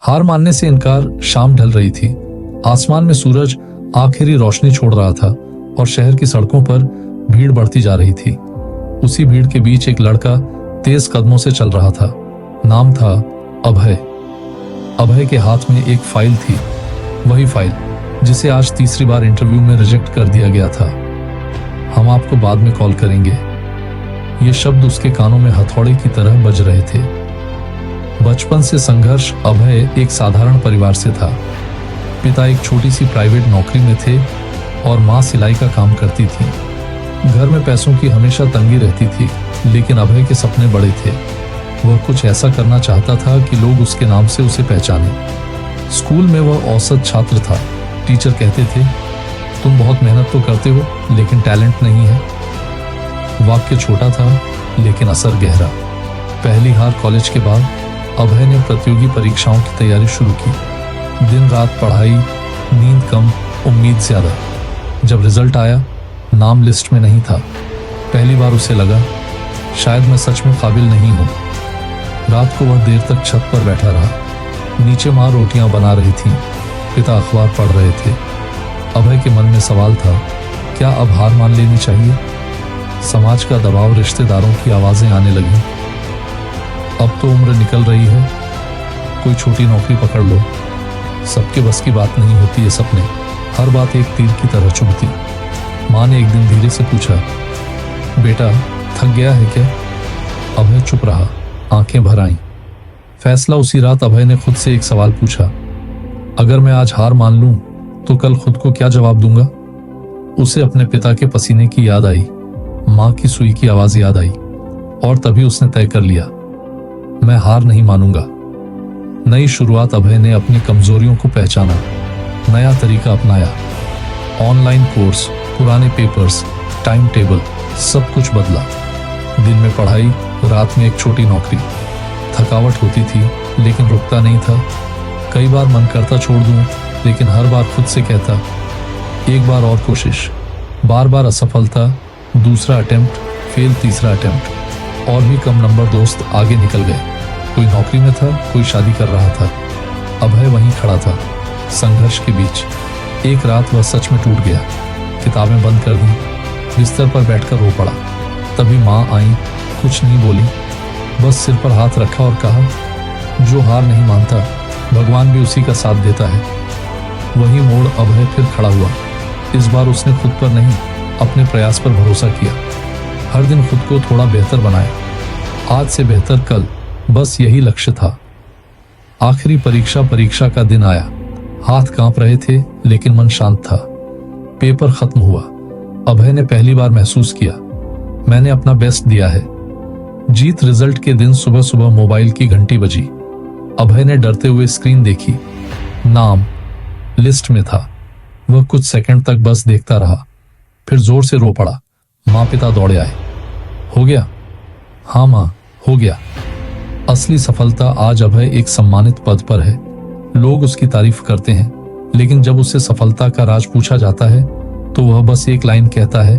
हार मानने से इनकार। शाम ढल रही थी। आसमान में सूरज आखिरी रोशनी छोड़ रहा था और शहर की सड़कों पर भीड़ बढ़ती जा रही थी। उसी भीड़ के बीच एक लड़का तेज कदमों से चल रहा था। नाम था अभय। अभय के हाथ में एक फाइल थी, वही फाइल जिसे आज तीसरी बार इंटरव्यू में रिजेक्ट कर दिया गया था। हम आपको बाद में कॉल करेंगे। ये शब्द उसके कानों में हथौड़े की तरह बज रहे थे। बचपन से संघर्ष। अभय एक साधारण परिवार से था। पिता एक छोटी सी प्राइवेट नौकरी में थे और माँ सिलाई का काम करती थी। घर में पैसों की हमेशा तंगी रहती थी, लेकिन अभय के सपने बड़े थे। वह कुछ ऐसा करना चाहता था कि लोग उसके नाम से उसे पहचानें। स्कूल में वह औसत छात्र था। टीचर कहते थे, तुम बहुत मेहनत तो करते हो, लेकिन टैलेंट नहीं है। वाक्य छोटा था, लेकिन असर गहरा। पहली हार कॉलेज के बाद अभय ने प्रतियोगी परीक्षाओं की तैयारी शुरू की। दिन रात पढ़ाई, नींद कम, उम्मीद ज्यादा। जब रिजल्ट आया, नाम लिस्ट में नहीं था। पहली बार उसे लगा, शायद मैं सच में काबिल नहीं हूँ। रात को वह देर तक छत पर बैठा रहा। नीचे माँ रोटियां बना रही थी, पिता अखबार पढ़ रहे थे। अभय के मन में सवाल था, क्या अब हार मान लेनी चाहिए? समाज का दबाव, रिश्तेदारों की आवाजें आने लगी, अब तो उम्र निकल रही है, कोई छोटी नौकरी पकड़ लो। सबके बस की बात नहीं होती ये सपने। हर बात एक तीर की तरह चुभती। माँ ने एक दिन धीरे से पूछा, बेटा थक गया है क्या? अभय चुप रहा, आंखें भर आईं। फैसला उसी रात अभय ने खुद से एक सवाल पूछा, अगर मैं आज हार मान लूं तो कल खुद को क्या जवाब दूंगा? उसे अपने पिता के पसीने की याद आई, माँ की सुई की आवाज याद आई, और तभी उसने तय कर लिया, मैं हार नहीं मानूंगा। नई शुरुआत। अभय ने अपनी कमजोरियों को पहचाना, नया तरीका अपनाया। ऑनलाइन कोर्स, पुराने पेपर्स, टाइम टेबल, सब कुछ बदला। दिन में पढ़ाई, रात में एक छोटी नौकरी। थकावट होती थी, लेकिन रुकता नहीं था। कई बार मन करता छोड़ दूं, लेकिन हर बार खुद से कहता, एक बार और कोशिश। बार बार असफलता, दूसरा अटेम्प्ट, फेल, तीसरा अटेम्प्ट, और भी कम नंबर। दोस्त आगे निकल गए, कोई नौकरी में था, कोई शादी कर रहा था। अभय वहीं खड़ा था, संघर्ष के बीच। एक रात वह सच में टूट गया, किताबें बंद कर दी, बिस्तर पर बैठकर रो पड़ा। तभी माँ आई, कुछ नहीं बोली, बस सिर पर हाथ रखा और कहा, जो हार नहीं मानता, भगवान भी उसी का साथ देता है। वही मोड़। अभय फिर खड़ा हुआ। इस बार उसने खुद पर नहीं, अपने प्रयास पर भरोसा किया। हर दिन खुद को थोड़ा बेहतर बनाया। आज से बेहतर कल, बस यही लक्ष्य था। आखिरी परीक्षा का दिन आया। हाथ कांप रहे थे, लेकिन मन शांत था। पेपर खत्म हुआ। अभय ने पहली बार महसूस किया, मैंने अपना बेस्ट दिया है। जीत। रिजल्ट के दिन सुबह सुबह मोबाइल की घंटी बजी। अभय ने डरते हुए स्क्रीन देखी। नाम लिस्ट में था। वह कुछ सेकंड तक बस देखता रहा, फिर जोर से रो पड़ा। माँ पिता दौड़े आए। हो गया? हाँ माँ, हो गया। असली सफलता। आज अभय एक सम्मानित पद पर है। लोग उसकी तारीफ करते हैं, लेकिन जब उससे सफलता का राज पूछा जाता है तो वह बस एक लाइन कहता है,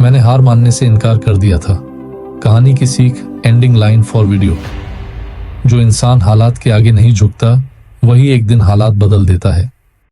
मैंने हार मानने से इनकार कर दिया था। कहानी की सीख। Ending line for video. जो इंसान हालात के आगे नहीं झुकता, वही एक दिन हालात बदल देता है।